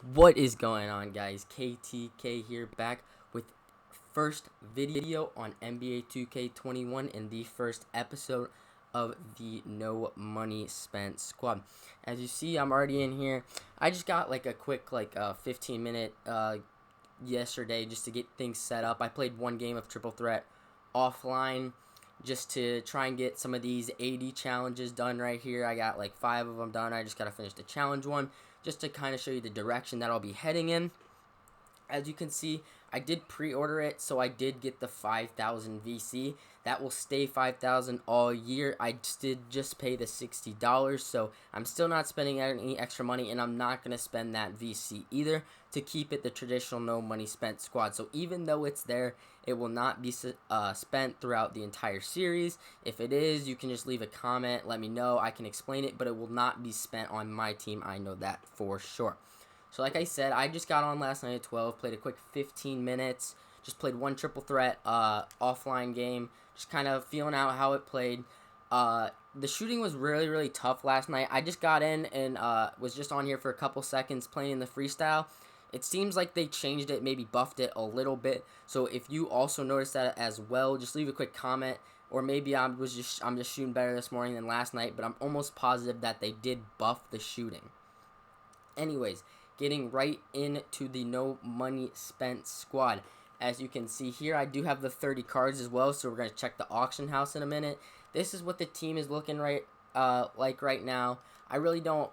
What is going on, guys? KTK here, back with first video on NBA 2K21 and the first episode of the No Money Spent squad. As you see, I'm already in here. I just got like a quick 15-minute yesterday just to get things set up. I played one game of Triple Threat offline just to try and get some of these 80 challenges done right here. I got like 5 of them done. I just got to finish the challenge one just to kind of show you the direction that I'll be heading in. As you can see, I did pre-order it, so I did get the 5,000 VC. That will stay 5,000 all year. I did just pay the $60, so I'm still not spending any extra money, and I'm not going to spend that VC either to keep it the traditional no money spent squad. So even though it's there, it will not be spent throughout the entire series. If it is, you can just leave a comment, let me know, I can explain it, but it will not be spent on my team. I know that for sure. So like I said, I just got on last night at 12, played a quick 15 minutes, just played one triple threat offline game, just kind of feeling out how it played. The shooting was really, really tough last night. I just got in and was just on here for a couple seconds playing in the freestyle. It seems like they changed it, maybe buffed it a little bit. So if you also noticed that as well, just leave a quick comment. Or maybe I'm just shooting better this morning than last night, but I'm almost positive that they did buff the shooting. Anyways, getting right into the no money spent squad. As you can see here, I do have the 30 cards as well, so we're going to check the auction house in a minute. This is what the team is looking like right now. I really don't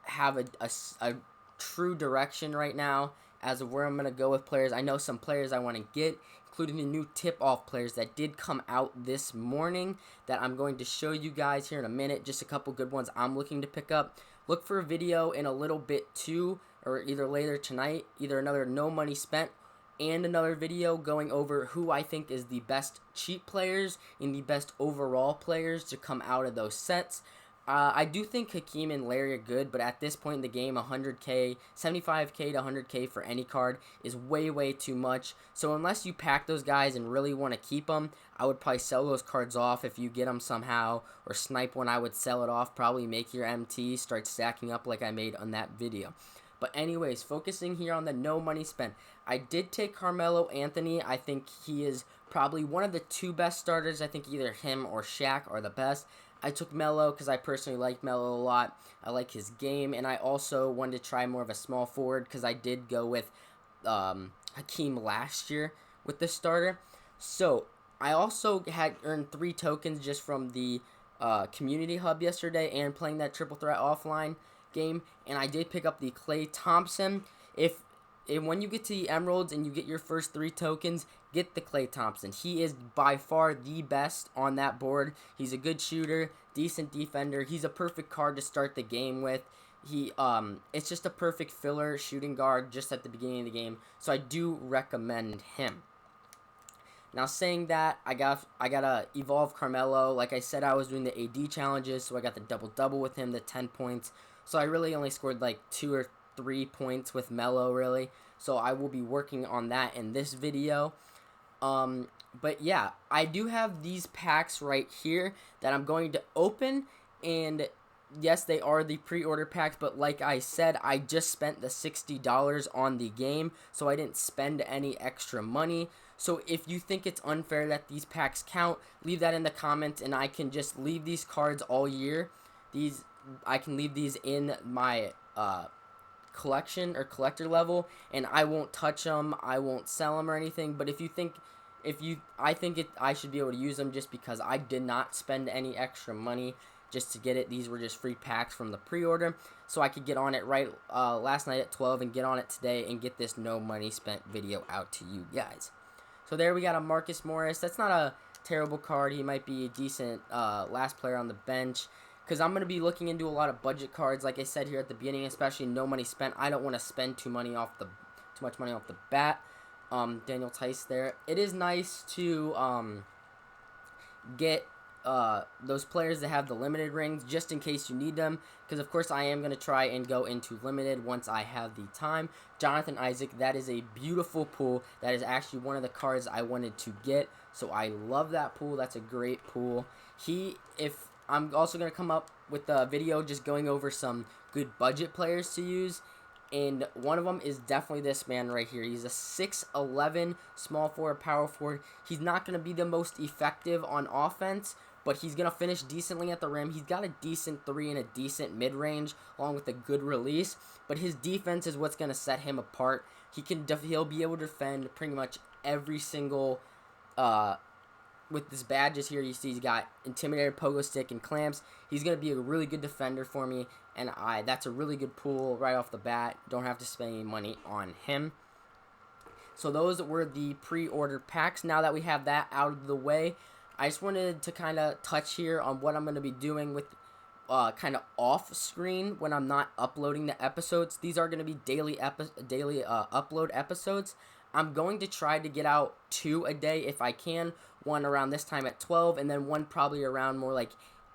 have a true direction right now as of where I'm going to go with players. I know some players I want to get, including the new tip-off players that did come out this morning that I'm going to show you guys here in a minute. Just a couple good ones I'm looking to pick up. Look for a video in a little bit too, or either later tonight, either another no money spent and another video going over who I think is the best cheap players and the best overall players to come out of those sets. I do think Hakeem and Larry are good, but at this point in the game, 100K, 75K to 100K for any card is way, way too much. So unless you pack those guys and really want to keep them, I would probably sell those cards off if you get them somehow, or snipe one. I would sell it off, probably make your MT, start stacking up like I made on that video. But anyways, focusing here on the no money spent. I did take Carmelo Anthony. I think he is probably one of the 2 best starters. I think either him or Shaq are the best. I took Melo because I personally like Melo a lot. I like his game, and I also wanted to try more of a small forward because I did go with Hakeem last year with the starter. So I also had earned 3 tokens just from the community hub yesterday and playing that triple threat offline game, and I did pick up the Klay Thompson. And when you get to the Emeralds and you get your first 3 tokens, get the Klay Thompson. He is by far the best on that board. He's a good shooter, decent defender. He's a perfect card to start the game with. It's just a perfect filler shooting guard just at the beginning of the game. So I do recommend him. Now saying that, I gotta evolve Carmelo. Like I said, I was doing the AD challenges, so I got the double with him, the 10 points. So I really only scored like 2 or 3 points with Melo, really. So I will be working on that in this video. But yeah, I do have these packs right here that I'm going to open, and yes, they are the pre-order packs, but like I said, I just spent the $60 on the game, so I didn't spend any extra money. So if you think it's unfair that these packs count, leave that in the comments, and I can just leave these cards all year. I can leave these in my collection or collector level, and I won't touch them, I won't sell them or anything. But I think I should be able to use them just because I did not spend any extra money just to get it. These were just free packs from the pre-order, so I could get on it right last night at 12 and get on it today and get this no money spent video out to you guys. So there we got a Marcus Morris. That's not a terrible card. He might be a decent last player on the bench, because I'm going to be looking into a lot of budget cards, like I said here at the beginning, especially no money spent. I don't want to spend too much money off the bat. Daniel Tice there. It is nice to get those players that have the limited rings just in case you need them, because of course I am going to try and go into limited once I have the time. Jonathan Isaac, that is a beautiful pull. That is actually one of the cards I wanted to get, so I love that pull. That's a great pull. I'm also going to come up with a video just going over some good budget players to use, And one of them is definitely this man right here. He's a 6'11 small forward, power forward. He's not going to be the most effective on offense, but he's going to finish decently at the rim. He's got a decent three and a decent mid-range, along with a good release. But his defense is what's going to set him apart. He'll be able to defend pretty much every single with his badges here. You see he's got Intimidator, Pogo Stick, and Clamps. He's going to be a really good defender for me, and that's a really good pool right off the bat. Don't have to spend any money on him. So those were the pre-order packs. Now that we have that out of the way, I just wanted to kind of touch here on what I'm going to be doing with kind of off screen when I'm not uploading the episodes. These are going to be daily upload episodes. I'm going to try to get out 2 a day if I can. One around this time at 12, and then one probably around more like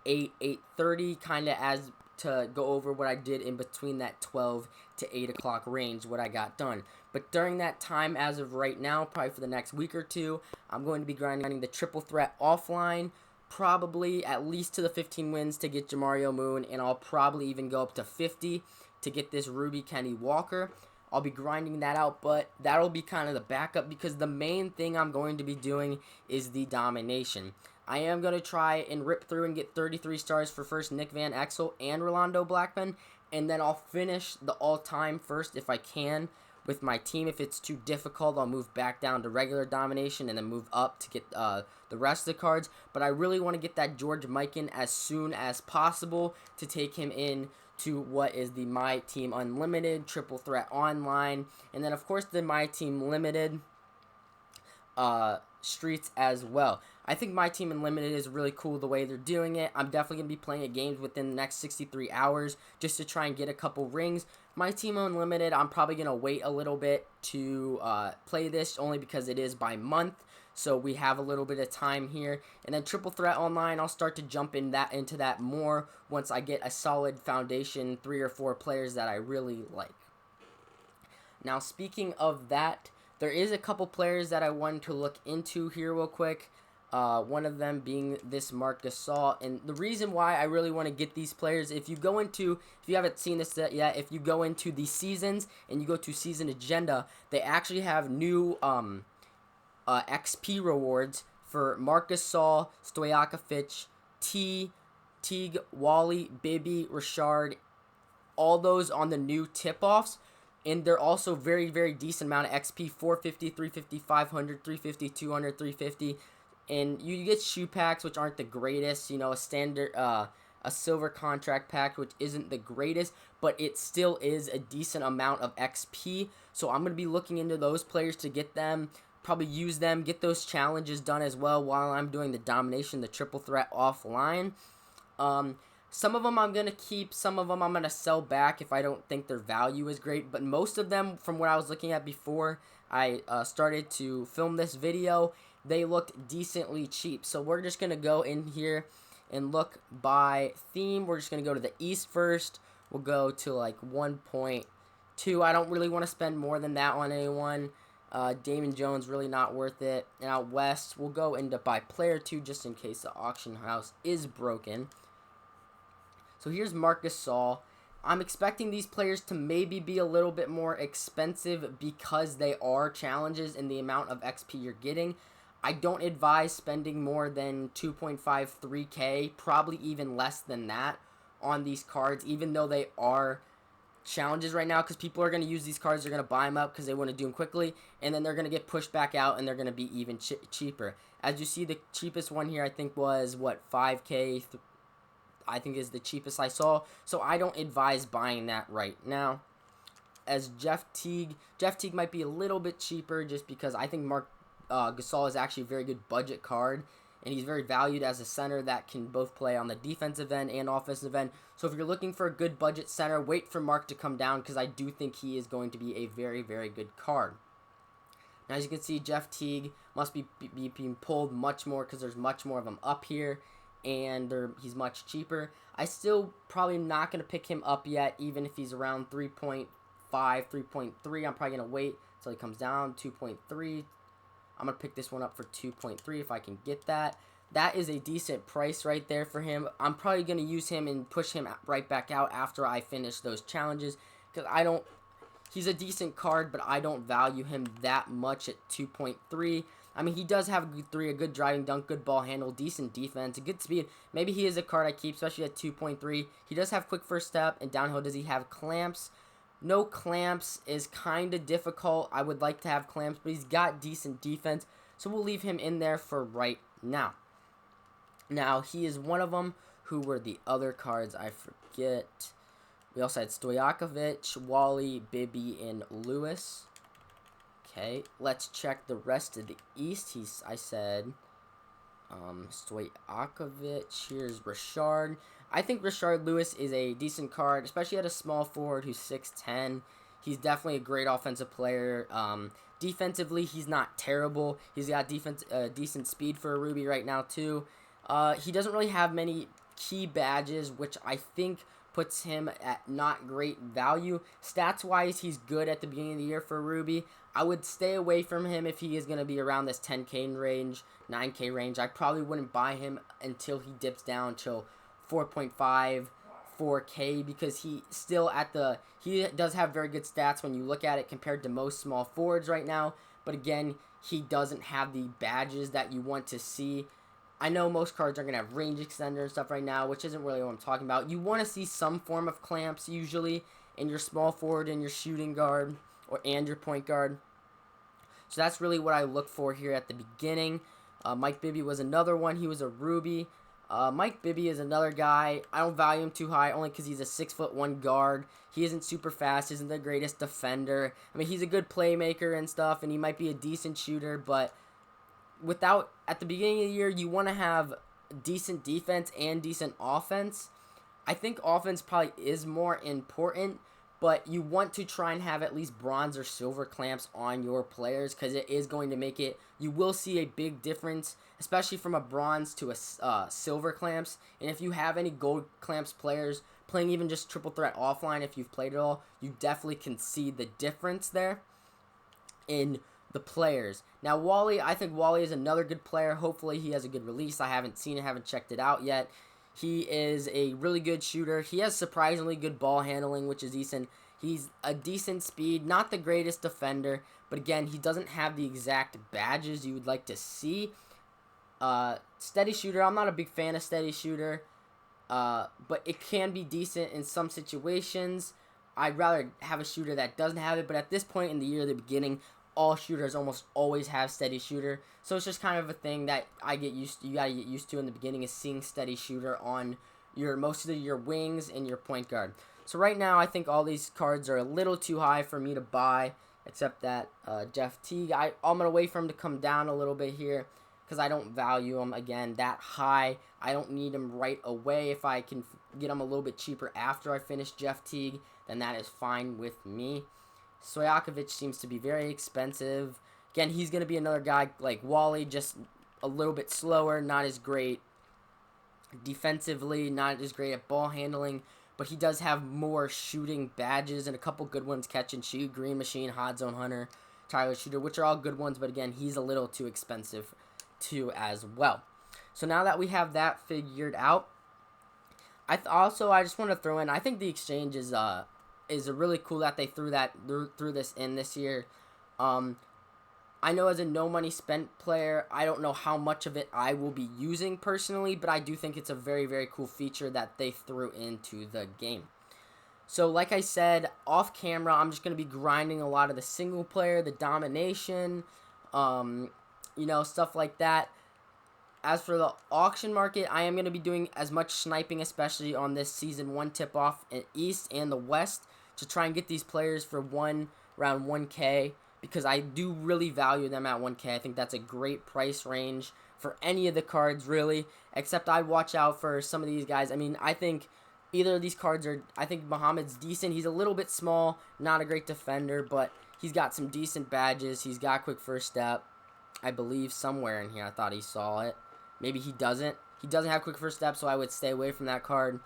8:30, kind of as to go over what I did in between that 12 to 8 o'clock range, what I got done. But during that time, as of right now, probably for the next week or two, I'm going to be grinding the triple threat offline, probably at least to the 15 wins to get Jamario Moon, and I'll probably even go up to 50 to get this Ruby Kenny Walker. I'll be grinding that out, but that'll be kind of the backup because the main thing I'm going to be doing is the domination. I am going to try and rip through and get 33 stars for first Nick Van Exel and Rolando Blackman, and then I'll finish the all-time first if I can with my team. If it's too difficult, I'll move back down to regular domination and then move up to get the rest of the cards. But I really want to get that George Mikan as soon as possible to take him in to what is the My Team Unlimited Triple Threat Online, and then of course the My Team Limited Streets as well. I think My Team Unlimited is really cool the way they're doing it. I'm definitely going to be playing games within the next 63 hours just to try and get a couple rings. My Team Unlimited, I'm probably going to wait a little bit to play this only because it is by month. So we have a little bit of time here. And then Triple Threat Online, I'll start to jump into that more once I get a solid foundation, 3 or 4 players that I really like. Now, speaking of that, there is a couple players that I wanted to look into here real quick. One of them being this Marc Gasol. And the reason why I really want to get these players, if you haven't seen this yet, if you go into the seasons and you go to season agenda, they actually have new XP rewards for Marc Gasol, Stojakovic, Teague, Wally, Bibby, Richard, all those on the new tip-offs. And they're also very, very decent amount of XP, 450, 350, 500, 350, 200, 350. And you get shoe packs, which aren't the greatest. You know, a standard, a silver contract pack, which isn't the greatest, but it still is a decent amount of XP. So I'm going to be looking into those players to get them, probably use them, get those challenges done as well while I'm doing the domination, the triple threat offline. Some of them I'm going to keep, some of them I'm going to sell back if I don't think their value is great, but most of them, from what I was looking at before I started to film this video, they looked decently cheap. So we're just going to go in here and look by theme. We're just going to go to the East first. We'll go to like 1.2. I don't really want to spend more than that on anyone. Damon Jones, really not worth it. And out west, we'll go into by player 2 just in case the auction house is broken. So here's Marc Gasol. I'm expecting these players to maybe be a little bit more expensive because they are challenges in the amount of XP you're getting. I don't advise spending more than 2.53K, probably even less than that on these cards, even though they are challenges right now, because people are going to use these cards, they're going to buy them up because they want to do them quickly, and then they're going to get pushed back out and they're going to be even cheaper. As you see, the cheapest one here I think was, 5K, I think is the cheapest I saw, so I don't advise buying that right now. As Jeff Teague might be a little bit cheaper just because I think Marc Gasol is actually a very good budget card, and he's very valued as a center that can both play on the defensive end and offensive end. So if you're looking for a good budget center, wait for Marc to come down because I do think he is going to be a very, very good card. Now, as you can see, Jeff Teague must be being pulled much more because there's much more of them up here, and he's much cheaper. I still probably not going to pick him up yet, even if he's around 3.5, 3.3. I'm probably going to wait until he comes down, 2.3. I'm going to pick this one up for 2.3 if I can get that. That is a decent price right there for him. I'm probably going to use him and push him right back out after I finish those challenges, because He's a decent card, but I don't value him that much at 2.3. I mean, he does have a good driving dunk, good ball handle, decent defense, a good speed. Maybe he is a card I keep, especially at 2.3. He does have quick first step, and downhill, does he have clamps? No clamps is kind of difficult. I would like to have clamps, but he's got decent defense, so we'll leave him in there for right now. Now, he is one of them. Who were the other cards? I forget. We also had Stojakovic, Wally, Bibby, and Lewis. Okay, let's check the rest of the East. I said Stojakovic. Here's Richard. I think Richard Lewis is a decent card, especially at a small forward who's 6'10". He's definitely a great offensive player. Defensively, he's not terrible. He's got decent speed for a Ruby right now, too. He doesn't really have many key badges, which I think puts him at not great value. Stats-wise, he's good at the beginning of the year for a Ruby. I would stay away from him if he is going to be around this 10K range, 9K range. I probably wouldn't buy him until he dips down to 4.5, 4K, because he does have very good stats when you look at it compared to most small forwards right now. But again, he doesn't have the badges that you want to see. I know most cards are going to have range extender and stuff right now, which isn't really what I'm talking about. You want to see some form of clamps usually in your small forward and your shooting guard and your point guard. So that's really what I look for here at the beginning. Mike Bibby was another one. He was a Ruby. Mike Bibby is another guy. I don't value him too high only because he's a 6'1" guard. He isn't super fast, isn't the greatest defender. I mean, he's a good playmaker and stuff, and he might be a decent shooter, but at the beginning of the year, you want to have decent defense and decent offense. I think offense probably is more important, but you want to try and have at least bronze or silver clamps on your players because it is going to make it. You will see a big difference, especially from a bronze to a silver clamps. And if you have any gold clamps players playing even just triple threat offline, if you've played it all, you definitely can see the difference there in the players. Now, Wally, I think Wally is another good player. Hopefully, he has a good release. I haven't seen it, haven't checked it out yet. He is a really good shooter. He has surprisingly good ball handling, which is decent. He's a decent speed, not the greatest defender, but again, he doesn't have the exact badges you would like to see. Steady shooter, I'm not a big fan of steady shooter, but it can be decent in some situations. I'd rather have a shooter that doesn't have it, but at this point in the year, the beginning, all shooters almost always have steady shooter. So it's just kind of a thing that you gotta get used to in the beginning, is seeing steady shooter on most of your wings and your point guard. So right now, I think all these cards are a little too high for me to buy, except that Jeff Teague. I'm gonna wait for him to come down a little bit here because I don't value him again that high. I don't need him right away. If I can get him a little bit cheaper after I finish Jeff Teague, then that is fine with me. Stojakovic seems to be very expensive. Again, he's going to be another guy like Wally, just a little bit slower, not as great defensively, not as great at ball handling, but he does have more shooting badges and a couple good ones, catch and shoot, Green Machine, Hot Zone Hunter, Tyler Shooter, which are all good ones, but again, he's a little too expensive too as well. So now that we have that figured out, I just want to throw in, I think the exchange is really cool that they threw this in this year. I know as a no money spent player, I don't know how much of it I will be using personally, but I do think it's a very, very cool feature that they threw into the game. So like I said, off camera, I'm just going to be grinding a lot of the single player, the domination, stuff like that. As for the auction market, I am going to be doing as much sniping, especially on this Season 1 tip-off in East and the West, to try and get these players for around 1K, because I do really value them at 1K. I think that's a great price range for any of the cards, really, except I'd watch out for some of these guys. I mean, I think either of these cards I think Muhammad's decent. He's a little bit small, not a great defender, but he's got some decent badges. He's got quick first step, I believe, somewhere in here. I thought he saw it. Maybe he doesn't. He doesn't have quick first step, so I would stay away from that card.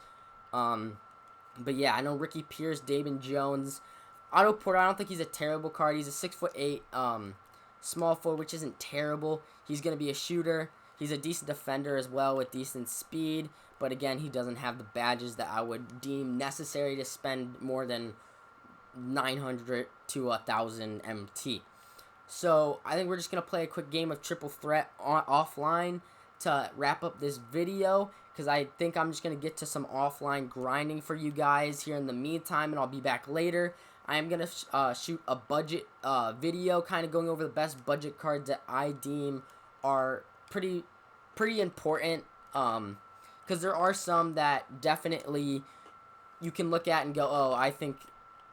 But yeah, I know Ricky Pierce, Damon Jones, Otto Porter. I don't think he's a terrible card. He's a 6'8", small forward, which isn't terrible. He's gonna be a shooter. He's a decent defender as well with decent speed. But again, he doesn't have the badges that I would deem necessary to spend more than 900 to 1000 MT. So I think we're just going to play a quick game of Triple Threat offline to wrap up this video, because I think I'm just going to get to some offline grinding for you guys here in the meantime, and I'll be back later. I am going to shoot a budget video, kind of going over the best budget cards that I deem are pretty important, because there are some that definitely you can look at and go, oh, I think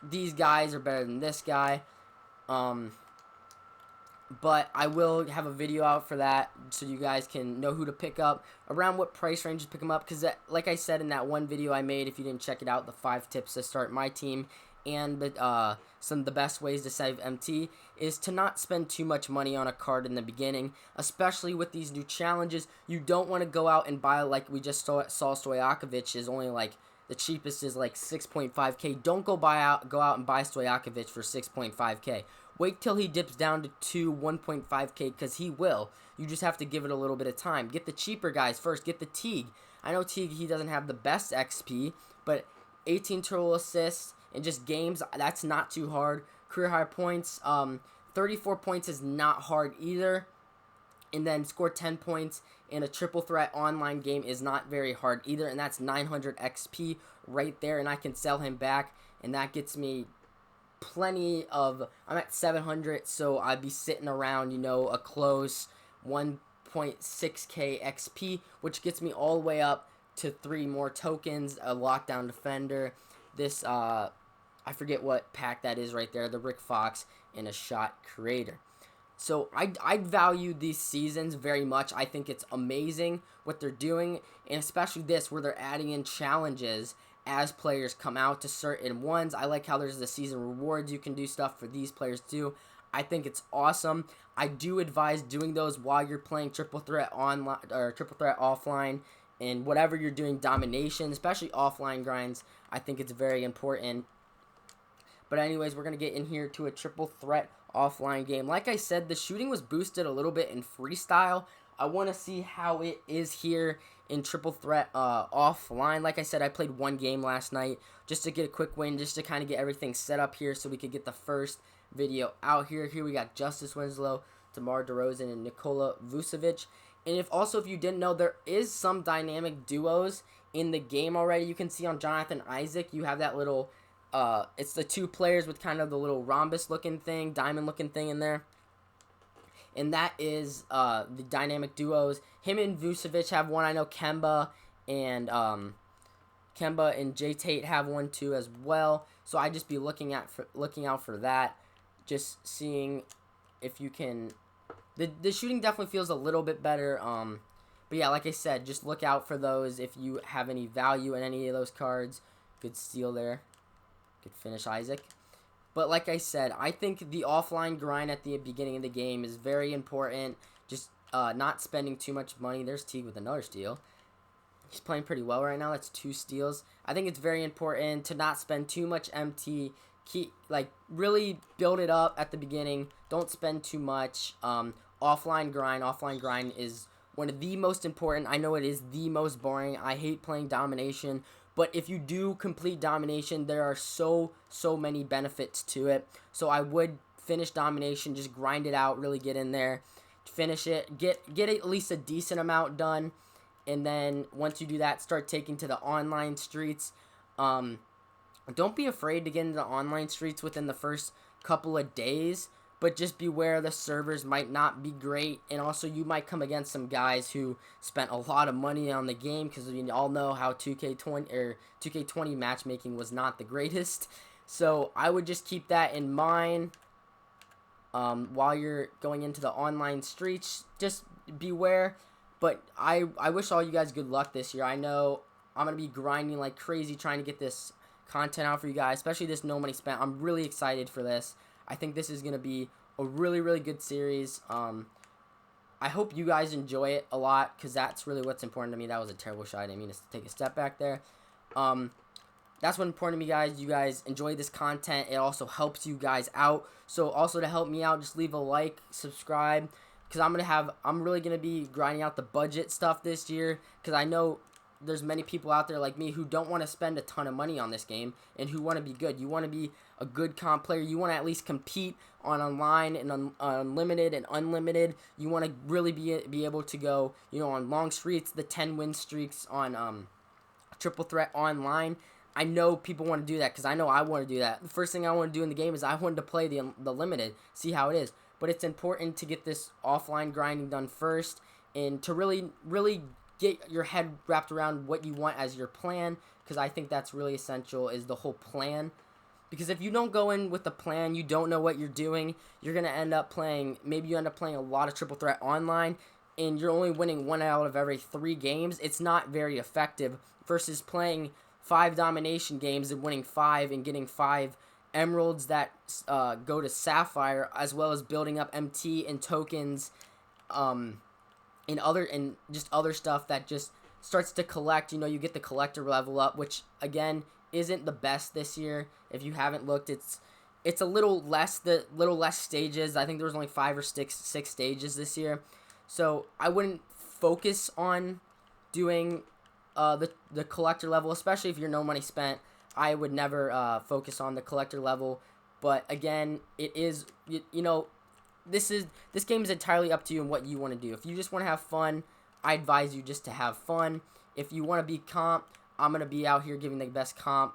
these guys are better than this guy. But I will have a video out for that, so you guys can know who to pick up, around what price range to pick them up. Because, like I said in that one video I made, if you didn't check it out, the 5 tips to start my team, and some of the best ways to save MT, is to not spend too much money on a card in the beginning, especially with these new challenges. You don't want to go out and buy, like we just saw Stojakovic is only like, the cheapest is like 6.5k. Don't go out and buy Stojakovic for 6.5k. Wait till he dips down to 1.5k, because he will. You just have to give it a little bit of time. Get the cheaper guys first. Get the Teague. I know Teague, he doesn't have the best XP, but 18 total assists in just games, that's not too hard. Career high points, 34 points is not hard either. And then score 10 points in a triple threat online game is not very hard either. And that's 900 XP right there. And I can sell him back, and that gets me plenty of, I'm at 700, so I'd be sitting around, you know, a close 1.6k XP, which gets me all the way up to 3 more tokens, a lockdown defender, this I forget what pack that is right there, the Rick Fox, and a shot creator. So I value these seasons very much. I think it's amazing what they're doing, and especially this, where they're adding in challenges as players come out to certain ones. I like how there's the season rewards. You can do stuff for these players too. I think it's awesome. I do advise doing those while you're playing Triple Threat online or Triple Threat offline, and whatever you're doing domination, especially offline grinds. I think it's very important. But anyways, we're going to get in here to a Triple Threat offline game. Like I said, the shooting was boosted a little bit in freestyle. I want to see how it is here in Triple Threat offline. Like I said, I played 1 game last night just to get a quick win, just to kind of get everything set up here so we could get the first video out here. Here we got Justice Winslow, DeMar DeRozan, and Nikola Vucevic. And if you didn't know, there is some dynamic duos in the game already. You can see on Jonathan Isaac, you have that little, it's the 2 players with kind of the little rhombus looking thing, diamond looking thing in there. And that is the dynamic duos. Him and Vucevic have one. I know Kemba and Jay Tate have one too as well. So I just be looking out for that. Just seeing if you can. The shooting definitely feels a little bit better. But yeah, like I said, just look out for those if you have any value in any of those cards. Good steal there. Good finish, Isaac. But like I said, I think the offline grind at the beginning of the game is very important. Just not spending too much money. There's Teague with another steal. He's playing pretty well right now. That's 2 steals. I think it's very important to not spend too much MT. Really build it up at the beginning. Don't spend too much. Offline grind is one of the most important. I know it is the most boring. I hate playing domination. But if you do complete domination, there are so many benefits to it. So I would finish domination, just grind it out, really get in there, finish it, get at least a decent amount done, and then once you do that, start taking to the online streets. Don't be afraid to get into the online streets within the first couple of days, but just beware the servers might not be great, and also you might come against some guys who spent a lot of money on the game, because we all know how 2K20 matchmaking was not the greatest. So I would just keep that in mind while you're going into the online streets. Just beware. But I wish all you guys good luck this year. I know I'm going to be grinding like crazy trying to get this content out for you guys, especially this No Money Spent. I'm really excited for this. I think this is going to be a really good series. I hope you guys enjoy it a lot, because that's really what's important to me. That was a terrible shot. I didn't mean to take a step back there. That's what's important to me, guys. You guys enjoy this content. It also helps you guys out. So also to help me out, just leave a like, subscribe, because I'm really going to be grinding out the budget stuff this year, because I know there's many people out there like me who don't want to spend a ton of money on this game and who want to be good. You want to be a good comp player. You want to at least compete on online and unlimited and unlimited. You want to really be able to go, on long streaks, the 10 win streaks on triple threat online. I know people want to do that because I know I want to do that. The first thing I want to do in the game is I wanted to play the limited, see how it is. But it's important to get this offline grinding done first and to really get your head wrapped around what you want as your plan, because I think that's really essential, is the whole plan. Because if you don't go in with the plan, you don't know what you're doing, you're going to end up playing, maybe you end up playing a lot of triple threat online, and you're only winning 1 out of every 3 games. It's not very effective versus playing 5 domination games and winning 5 and getting 5 emeralds that go to sapphire, as well as building up MT and tokens, and just other stuff that just starts to collect. You get the collector level up, which again isn't the best this year. If you haven't looked, it's a little less stages. I think there was only 5 or 6 stages this year, so I wouldn't focus on doing the collector level, especially if you're no money spent. I would never focus on the collector level. But again, it is this game is entirely up to you and what you want to do. If you just want to have fun, I advise you just to have fun. If you want to be comp, I'm going to be out here giving the best comp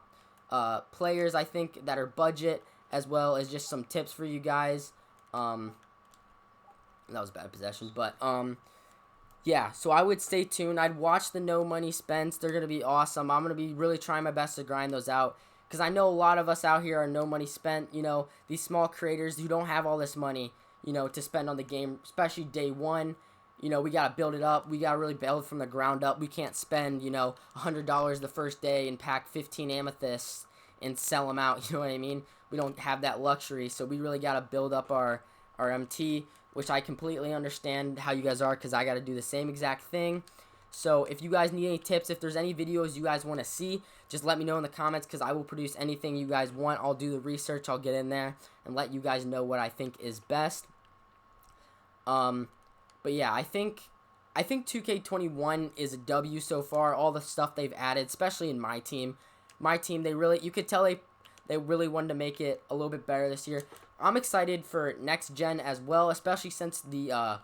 players, I think, that are budget, as well as just some tips for you guys. That was bad possession, but yeah, so I would stay tuned. I'd watch the no money spends. They're going to be awesome. I'm going to be really trying my best to grind those out, because I know a lot of us out here are no money spent. These small creators who don't have all this money, to spend on the game, especially day one. We got to build it up. We got to really build from the ground up. We can't spend, $100 the first day and pack 15 amethysts and sell them out. You know what I mean? We don't have that luxury, so we really got to build up our MT, which I completely understand how you guys are, because I got to do the same exact thing. So if you guys need any tips, if there's any videos you guys want to see, just let me know in the comments, because I will produce anything you guys want. I'll do the research. I'll get in there and let you guys know what I think is best. But yeah, I think 2K21 is a W so far. All the stuff they've added, especially in my team, you could tell they really wanted to make it a little bit better this year. I'm excited for next gen as well, especially since the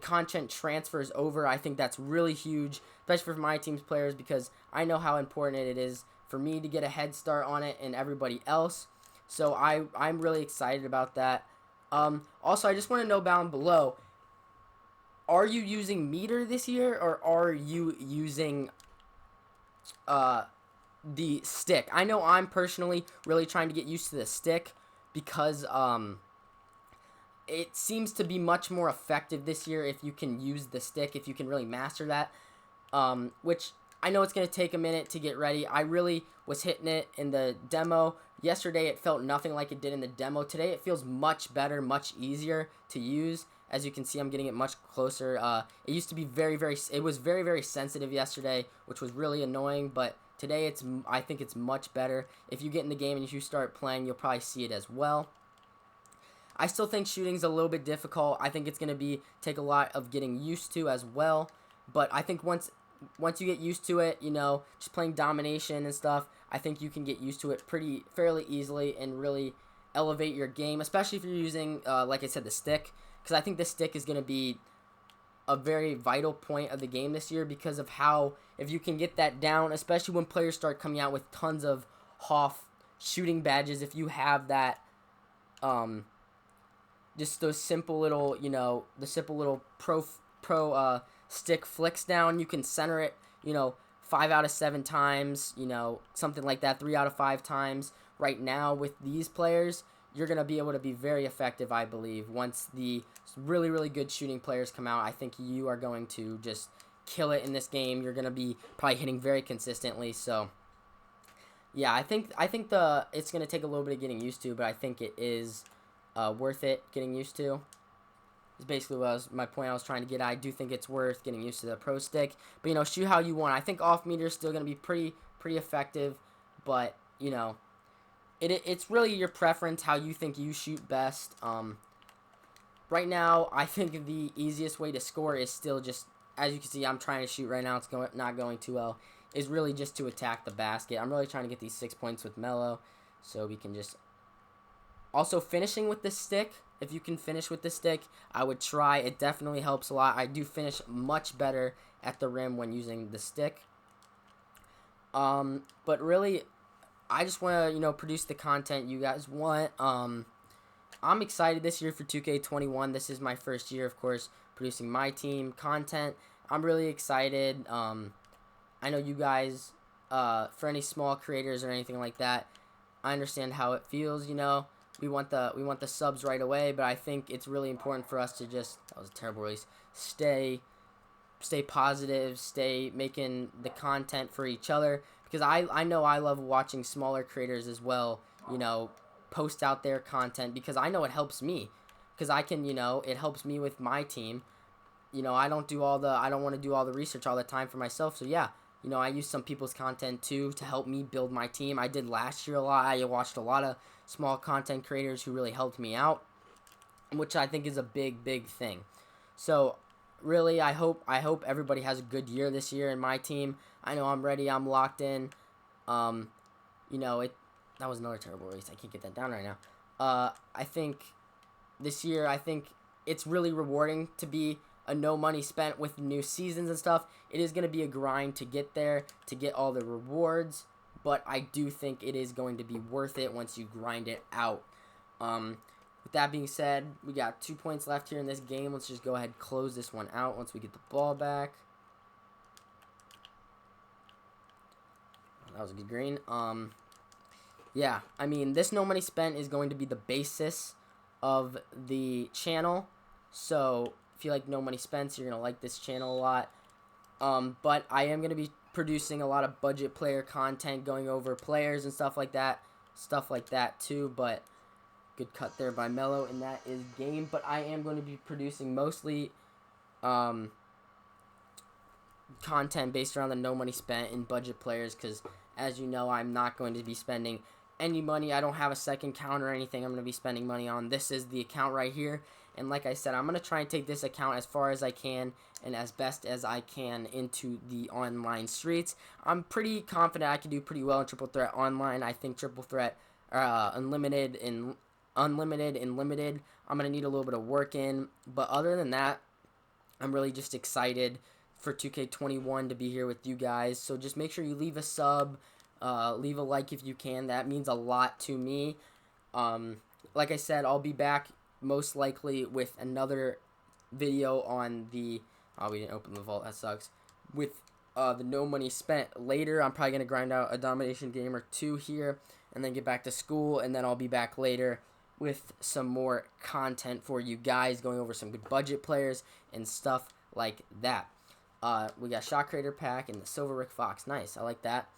content transfer is over. I think that's really huge, especially for my team's players, because I know how important it is for me to get a head start on it and everybody else. So I'm really excited about that. Also, I just want to know down below, are you using meter this year, or are you using the stick? I know I'm personally really trying to get used to the stick, because it seems to be much more effective this year if you can use the stick, if you can really master that, which I know it's going to take a minute to get ready. I really was hitting it in the demo. Yesterday it felt nothing like it did in the demo. Today it feels much better, much easier to use. As you can see, I'm getting it much closer. It used to be it was very, very sensitive yesterday, which was really annoying, but today I think it's much better. If you get in the game and if you start playing, you'll probably see it as well. I still think shooting's a little bit difficult. I think it's going to take a lot of getting used to as well, but I think once you get used to it, just playing domination and stuff, I think you can get used to it fairly easily and really elevate your game, especially if you're using, like I said, the stick, because I think the stick is going to be a very vital point of the game this year, because of how, if you can get that down, especially when players start coming out with tons of Hoff shooting badges, if you have that, just those simple little, the simple little pro stick flicks down, you can center it, 5 out of 7 times, something like that, 3 out of 5 times. Right now with these players, you're going to be able to be very effective, I believe. Once the really, really good shooting players come out, I think you are going to just kill it in this game. You're going to be probably hitting very consistently. So, yeah, I think it's going to take a little bit of getting used to, but I think it is worth it getting used to. Is basically my point I was trying to get at. I do think it's worth getting used to the pro stick. But, shoot how you want. I think off meter is still going to be pretty effective, but, it's really your preference, how you think you shoot best. Right now, I think the easiest way to score is still just, as you can see, I'm trying to shoot right now. It's not going too well. is really just to attack the basket. I'm really trying to get these 6 points with Melo, so we can just... Also, finishing with the stick, if you can finish with the stick, I would try. It definitely helps a lot. I do finish much better at the rim when using the stick. But really, I just want to, produce the content you guys want. I'm excited this year for 2K21. This is my first year, of course, producing my team content. I'm really excited. I know you guys, for any small creators or anything like that, I understand how it feels, We want the subs right away, but I think it's really important for us to just, that was a terrible release, stay positive, stay making the content for each other, because I know I love watching smaller creators as well, post out their content, because I know it helps me, because I can, it helps me with my team. I don't want to do all the research all the time for myself, so yeah, I use some people's content too to help me build my team. I did last year a lot. I watched a lot of small content creators who really helped me out, which I think is a big thing. So really, I hope everybody has a good year this year in my team. I know I'm ready. I'm locked in. That was another terrible race. I can't get that down right now. I think this year, it's really rewarding to be a no money spent with new seasons and stuff. It is going to be a grind to get there, to get all the rewards, but I do think it is going to be worth it once you grind it out. With that being said, we got 2 points left here in this game. Let's just go ahead and close this one out once we get the ball back. That was a good green. Yeah, I mean, this no money spent is going to be the basis of the channel. So if you like no money spent, you're going to like this channel a lot. But I am going to be producing a lot of budget player content, going over players and stuff like that too. But good cut there by Melo, and that is game. But I am going to be producing mostly content based around the no money spent and budget players, because as you know, I'm not going to be spending any money. I don't have a second account or anything I'm going to be spending money on. This is the account right here, and like I said, I'm going to try and take this account as far as I can and as best as I can into the online streets. I'm pretty confident I can do pretty well in Triple Threat Online. I think Triple Threat Unlimited and Limited, I'm going to need a little bit of work in, but other than that, I'm really just excited for 2K21 to be here with you guys. So just make sure you leave a sub, leave a like if you can. That means a lot to me. Like I said, I'll be back most likely with another video on the... Oh, we didn't open the vault. That sucks. With the no money spent later. I'm probably going to grind out a domination game or two here and then get back to school. And then I'll be back later with some more content for you guys, going over some good budget players and stuff like that. We got Shot Creator Pack and the Silver Rick Fox. Nice. I like that.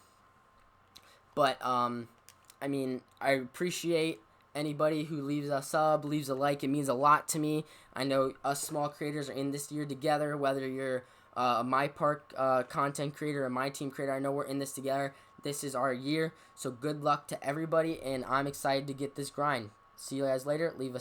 But, I mean, I appreciate anybody who leaves a sub, leaves a like. It means a lot to me. I know us small creators are in this year together, whether you're a My Park content creator or My Team creator. I know we're in this together. This is our year. So good luck to everybody, and I'm excited to get this grind. See you guys later. Leave a sub.